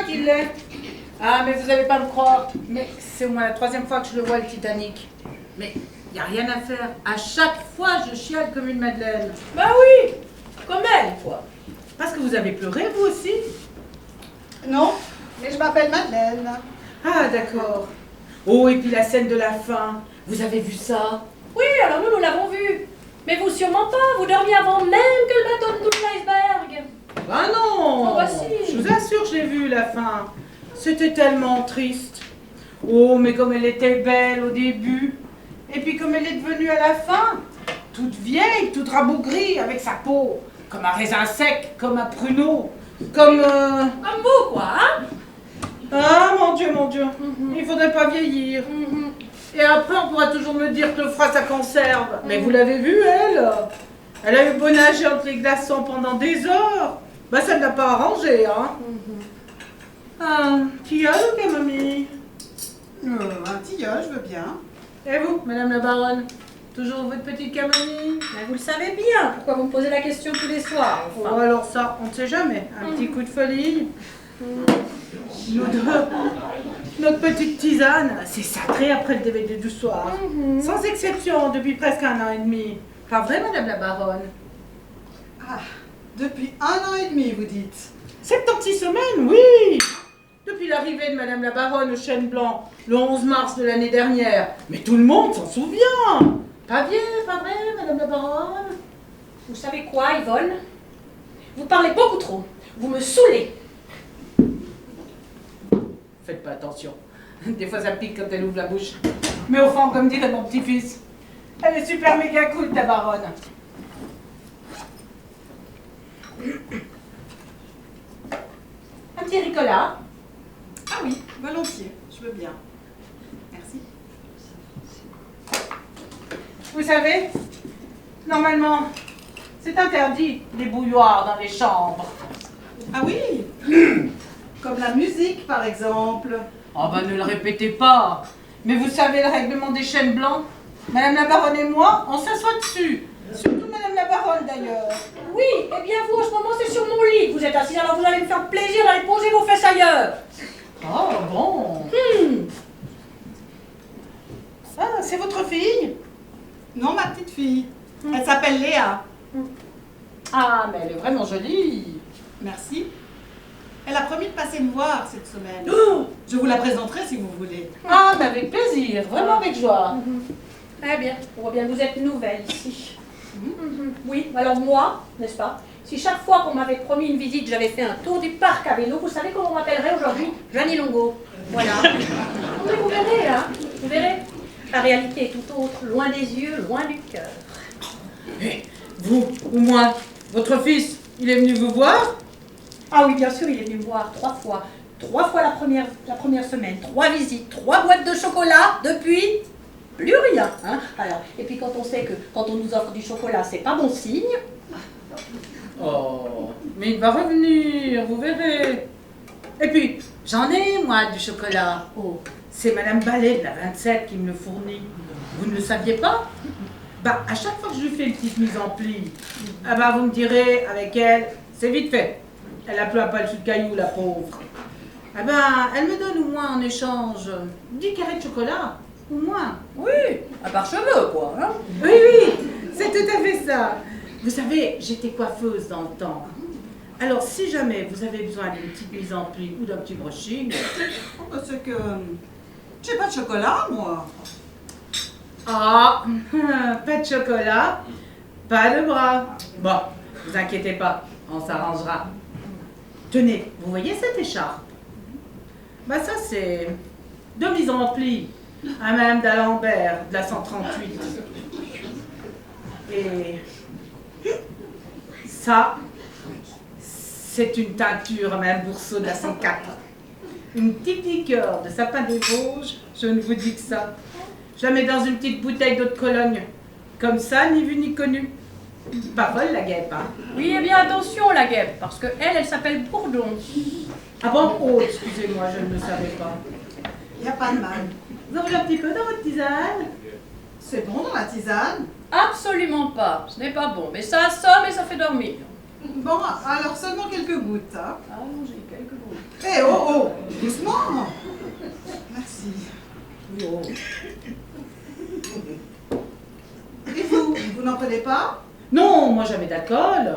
moi qui l'ai. Ah, mais vous n'allez pas me croire. Mais c'est au moins la 3e fois que je le vois, le Titanic. Mais il n'y a rien à faire. À chaque fois, je chiale comme une madeleine. Bah oui, comme elle, quoi. Parce que vous avez pleuré, vous aussi? Non, mais je m'appelle Madeleine. Ah, d'accord. Oh, et puis la scène de la fin. Vous avez vu ça? Oui, alors nous l'avons vu. Mais vous sûrement pas, vous dormiez avant même que le bateau ne touche l'iceberg. Ah non! Oh, bah si. Je vous assure, j'ai vu la fin. C'était tellement triste. Oh, mais comme elle était belle au début. Et puis comme elle est devenue à la fin, toute vieille, toute rabougrie, avec sa peau, comme un raisin sec, comme un pruneau, comme... Comme vous, quoi, hein? Ah, mon Dieu, il faudrait pas vieillir. Et après, on pourra toujours me dire que le froid, ça conserve. Mais vous l'avez vu, elle? Elle a eu beau nager entre les glaçons pendant des heures. Bah, ça ne l'a pas arrangé, hein. Ah, tilleul ou camomille? Un tilleul, je veux bien. Et vous, madame la baronne? Toujours votre petite camomille? Mais vous le savez bien, pourquoi vous me posez la question tous les soirs, Oh, enfin. alors ça, on ne sait jamais. Un petit coup de folie. Notre petite tisane, c'est sacré après le DVD du soir. Sans exception, depuis presque 1 an et demi. Pas vrai, madame la baronne? Ah, depuis 1 an et demi, vous dites. 76 semaines, oui! Depuis l'arrivée de madame la baronne au Chêne Blanc, le 11 mars de l'année dernière. Mais tout le monde s'en souvient! Pas bien, pas vrai, madame la baronne? Vous savez quoi, Yvonne? Vous parlez beaucoup trop. Vous me saoulez. Faites pas attention. Des fois, ça pique quand elle ouvre la bouche. Mais au fond, comme dirait mon petit-fils, elle est super méga cool, ta baronne. Un petit ricola. Ah oui, volontiers, je veux bien. Merci. Vous savez, normalement, c'est interdit, les bouilloires dans les chambres. Ah oui. Comme la musique, par exemple. Oh ben, ne le répétez pas. Mais vous savez le règlement des chênes blancs? Madame la baronne et moi, on s'assoit dessus. Surtout madame la baronne, d'ailleurs. Oui, eh bien vous, en ce moment, c'est sur mon lit que vous êtes assise, alors vous allez me faire plaisir d'aller poser vos fesses ailleurs. Oh, bon. Ah, c'est votre fille? Non, ma petite fille. Elle s'appelle Léa. Ah, mais elle est vraiment jolie. Merci. Elle a promis de passer me voir cette semaine. Oh, Je vous la présenterai si vous voulez. ah, mais avec plaisir, vraiment avec joie. Très bien, on voit bien que vous êtes nouvelle ici. Oui, alors moi, n'est-ce pas, si chaque fois qu'on m'avait promis une visite, j'avais fait un tour du parc à vélo, vous savez comment on m'appellerait aujourd'hui? Jeannie Longo. Voilà. Mais vous verrez, hein, vous verrez. La réalité est tout autre, loin des yeux, loin du cœur. Et vous, ou moi, votre fils, il est venu vous voir? Ah oui, bien sûr, il est venu me voir 3 fois. 3 fois la première semaine, 3 visites, 3 boîtes de chocolat, depuis plus rien. Hein. Alors, et puis quand on sait que quand on nous offre du chocolat, c'est pas bon signe. Oh, mais il va revenir, vous verrez. Et puis, j'en ai, moi, du chocolat. Oh, c'est Madame Ballet de la 27 qui me le fournit. Vous ne le saviez pas? Bah, à chaque fois que je lui fais une petite mise en pli, ah bah, vous me direz, avec elle, c'est vite fait. Elle a plein pas le sous de caillou, la pauvre. Ah ben, elle me donne au moins en échange 10 carrés de chocolat, au moins. Oui, à part cheveux, quoi. Hein. Oui, oui, c'est tout à fait ça. Vous savez, j'étais coiffeuse dans le temps. Alors, si jamais vous avez besoin d'une petite mise en pli ou d'un petit brushing... Oh, bah, c'est que j'ai pas de chocolat, moi. Ah, pas de chocolat, pas de bras. Bon, vous inquiétez pas, on s'arrangera. Tenez, vous voyez cette écharpe? Bah ça c'est de mise en pli à Madame d'Alembert de la 138. Et ça, c'est une teinture à Madame Bourseau de la 104. Une petite liqueur de sapin des Vosges, je ne vous dis que ça. Je la mets dans une petite bouteille d'eau de Cologne. Comme ça, ni vu ni connu. Pas folle la guêpe, hein? Oui, eh bien attention la guêpe, parce que elle s'appelle Bourdon. Ah bon? Oh, excusez-moi, je ne le savais pas. Il n'y a pas de mal. Vous en voulez un petit peu dans votre tisane? C'est bon dans la tisane? Absolument pas, ce n'est pas bon, mais ça assomme et ça fait dormir. Bon, alors seulement quelques gouttes. Hein. Allons-y, quelques gouttes. Eh oh oh, doucement. Merci. Oui, oh. Et vous, vous n'en prenez pas? Non, moi jamais d'alcool.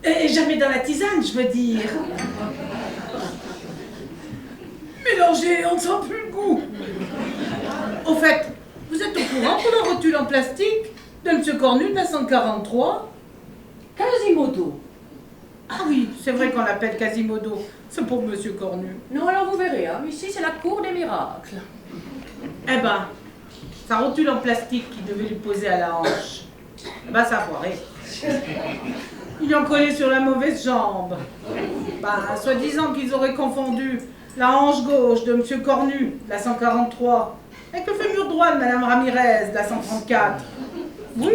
Et jamais dans la tisane, je veux dire. Mélangé, on ne sent plus le goût. Au fait, vous êtes au courant pour la rotule en plastique de M. Cornu de la 143? Quasimodo. Ah oui, c'est vrai qu'on l'appelle Quasimodo. C'est pour M. Cornu. Non, alors vous verrez, hein, ici c'est la cour des miracles. Eh ben, sa rotule en plastique qui devait lui poser à la hanche, eh ben ça a foiré. Ils lui ont collé sur la mauvaise jambe. Ben, soi-disant qu'ils auraient confondu la hanche gauche de M. Cornu, de la 143, avec le fémur droit de Mme Ramirez, de la 134. Oui,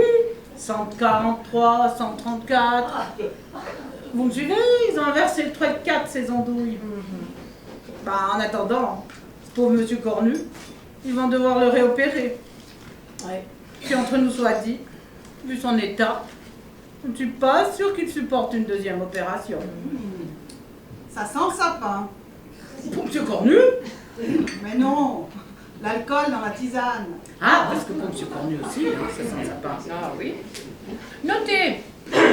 143, 134. Vous me suivez? Ils ont inversé le trait de 4, ces andouilles. Ben, en attendant, ce pauvre M. Cornu, ils vont devoir le réopérer. Ouais. Puis entre nous soit dit, vu son état, je ne suis pas sûre qu'il supporte une deuxième opération. Ça sent le sapin. Pour M. Cornu? Mais non, l'alcool dans la tisane. Ah, parce que pour M. Cornu aussi, hein, ça sent le sapin. Ah oui. Notez,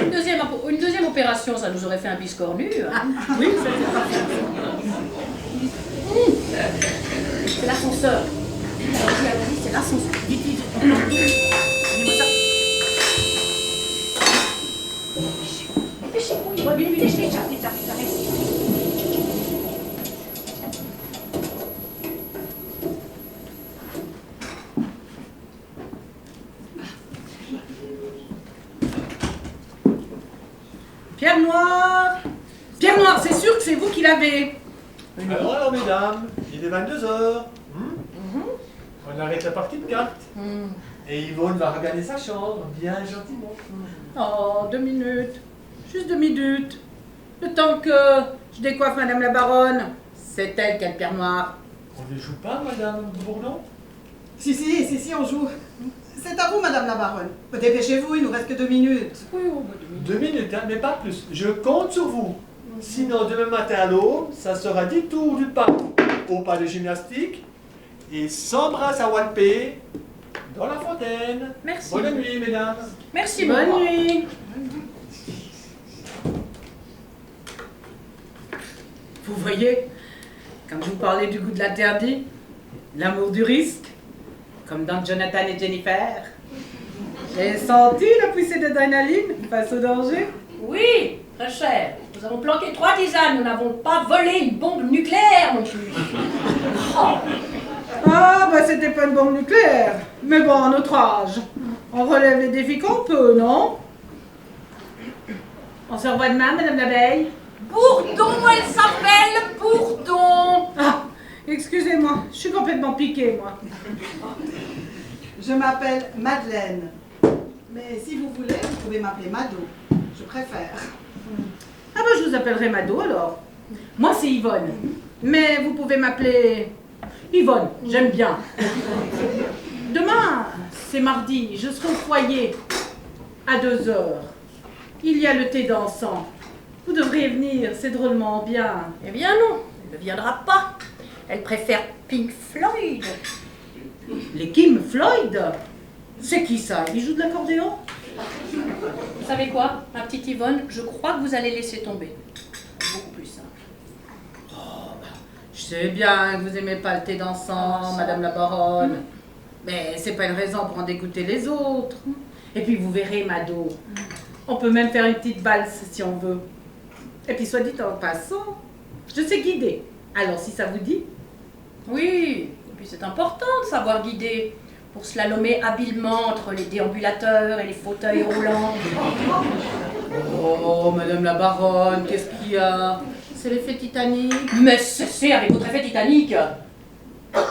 une deuxième opération, ça nous aurait fait un biscornu. Hein. Oui, ça c'est parfait. C'est l'ascenseur. Allons-y, c'est l'ascenseur. Vite, vite. Donnez-moi ça. Dépêchez-vous, il va bien dépêcher, j'arrive. Pierre Noir! Pierre Noir, c'est sûr que c'est vous qui l'avez. Alors, mesdames, il est 22h. On arrête la partie de cartes. Et Yvonne va regagner sa chambre, bien gentiment. Oh, 2 minutes. Juste 2 minutes. Le temps que je décoiffe Madame la Baronne. C'est elle qui a le Pierre Noir. On ne joue pas, Madame Bourdon? Si, on joue. C'est à vous, Madame la Baronne. Dépêchez-vous, il nous reste que 2 minutes. Oui, oh, bah, 2 minutes, hein, mais pas plus. Je compte sur vous. Sinon, demain matin à l'aube, ça sera 10 tours du pas au pas de gymnastique et 100 brasses à Walpé dans la fontaine. Merci. Bonne nuit, mesdames. Merci, Bonne maman. nuit. Vous voyez, quand je vous parlais du goût de l'interdit, l'amour du risque, comme dans Jonathan et Jennifer, j'ai senti la poussée d'adrénaline face au danger. Oui, très cher. Nous avons planqué 3 tisanes, nous n'avons pas volé une bombe nucléaire non plus. Oh. Ah, bah c'était pas une bombe nucléaire, mais bon, à notre âge, on relève les défis qu'on peut, non? On se revoit demain, Madame l'abeille? Bourdon, elle s'appelle Bourdon. Ah, excusez-moi, je suis complètement piquée, moi. Je m'appelle Madeleine. Mais si vous voulez, vous pouvez m'appeler Mado. Je préfère. Ah bah je vous appellerai Mado alors. Moi c'est Yvonne. Mais vous pouvez m'appeler Yvonne, j'aime bien. Demain, c'est mardi, je serai au foyer à 2h. Il y a le thé dansant. Vous devriez venir, c'est drôlement bien. Eh bien non, elle ne viendra pas. Elle préfère Pink Floyd. Les Kim Floyd? C'est qui ça? Il joue de l'accordéon? Vous savez quoi, ma petite Yvonne, je crois que vous allez laisser tomber. C'est beaucoup plus simple. Je sais bien que vous aimez pas le thé dansant, Madame la Baronne. Mais c'est pas une raison pour en dégoûter les autres. Et puis vous verrez, Mado, on peut même faire une petite valse si on veut. Et puis soit dit en passant, je sais guider. Alors si ça vous dit? Oui, et puis c'est important de savoir guider pour slalomer habilement entre les déambulateurs et les fauteuils roulants. Oh, Madame la Baronne, qu'est-ce qu'il y a? C'est l'effet Titanic. Mais cessez avec votre effet Titanic.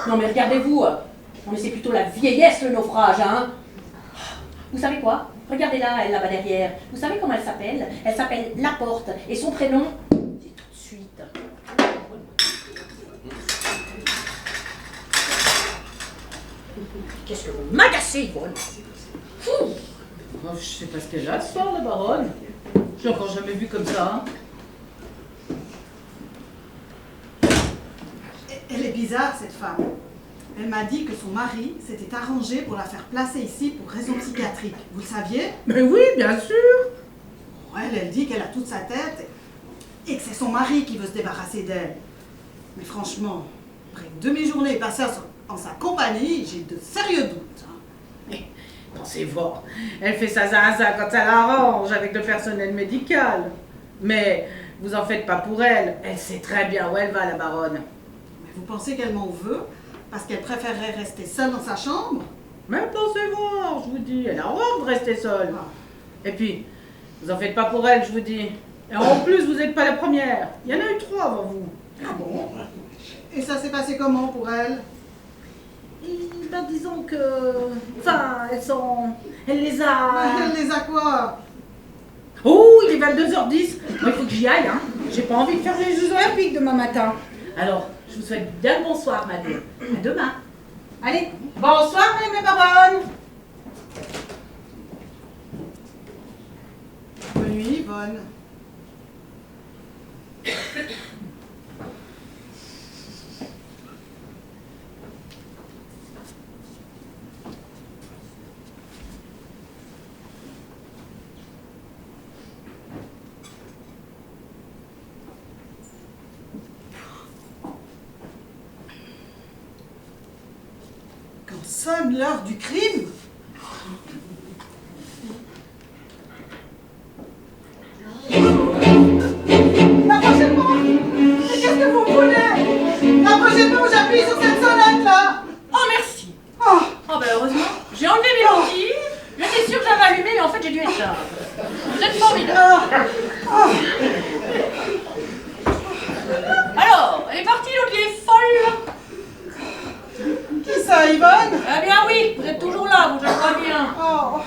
Non mais regardez-vous, non mais c'est plutôt la vieillesse le naufrage, hein. Vous savez quoi? Regardez là, elle là-bas derrière. Vous savez comment elle s'appelle? Elle s'appelle Laporte et son prénom, c'est tout de suite. Qu'est-ce que vous m'agacez, Yvonne? Fou. Oh, je sais pas ce qu'elle a ce soir, la baronne. Je l'ai encore jamais vue comme ça. Elle est bizarre, cette femme. Elle m'a dit que son mari s'était arrangé pour la faire placer ici pour raison psychiatrique. Vous le saviez? Mais oui, bien sûr. Elle dit qu'elle a toute sa tête et que c'est son mari qui veut se débarrasser d'elle. Mais franchement, après une demi-journée passée en sa compagnie, j'ai de sérieux doutes. Mais pensez voir, elle fait sa zaza quand elle arrange avec le personnel médical. Mais vous en faites pas pour elle. Elle sait très bien où elle va, la baronne. Mais vous pensez qu'elle m'en veut parce qu'elle préférerait rester seule dans sa chambre? Mais pensez voir, je vous dis, elle a horreur de rester seule. Ah. Et puis, vous en faites pas pour elle, je vous dis. Et en plus, vous n'êtes pas la première. Il y en a eu 3 avant vous. Ah bon? Et ça s'est passé comment pour elle? Ben, disons que... Enfin, elle les a... Elle les a quoi? Oh, il est 22h10. Moi, il faut que j'y aille, hein. J'ai pas envie de faire les Jeux Olympiques demain matin. Alors, je vous souhaite bien le bonsoir, madame. À demain. Allez, bonsoir, madame la baronne. Bonne nuit, Yvonne. Quand sonne l'heure du crime, approchez-moi! Mais qu'est-ce que vous voulez? Approchez-moi ou j'appuie sur cette sonnette-là! Oh, merci. Oh, Oh, ben heureusement. J'ai enlevé mes lentilles. J'étais sûre que j'avais allumé, mais en fait, j'ai dû éteindre. Vous êtes formidable. Alors, elle est partie, l'autre qui est folle. qui ça, Yvonne? Eh bien oui, vous êtes toujours là, vous, je crois bien. Oh,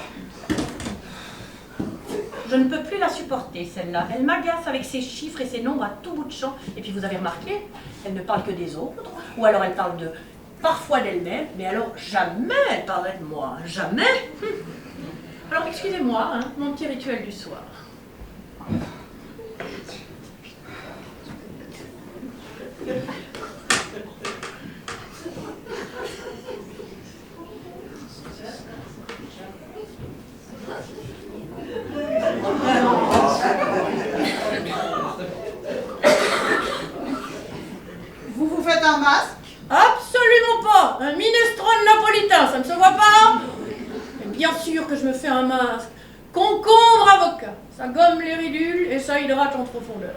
Je ne peux plus la supporter, celle-là. Elle m'agace avec ses chiffres et ses nombres à tout bout de champ. Et puis vous avez remarqué, elle ne parle que des autres. Ou alors elle parle parfois d'elle-même, mais alors jamais elle parlerait de moi. Jamais. Alors excusez-moi, hein, mon petit rituel du soir. vous vous faites un masque? Absolument pas. Un minestrone napolitain, ça ne se voit pas. Et bien sûr que je me fais un masque. Concombre avocat. Ça gomme les ridules et ça hydrate en profondeur.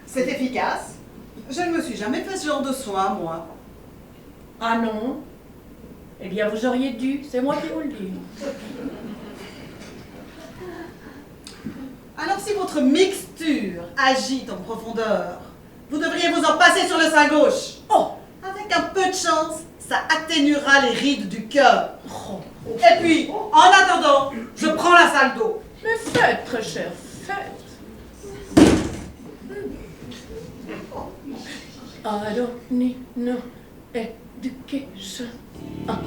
C'est efficace. Je ne me suis jamais fait ce genre de soin, moi. Ah non? Eh bien vous auriez dû, c'est moi qui vous le dis. Alors si votre mixture agite en profondeur, vous devriez vous en passer sur le sein gauche. Oh! Avec un peu de chance, ça atténuera les rides du cœur. Oh. Et puis, en attendant, je prends la salle d'eau. Mais faites, très cher, faites. I don't need no education. Ah.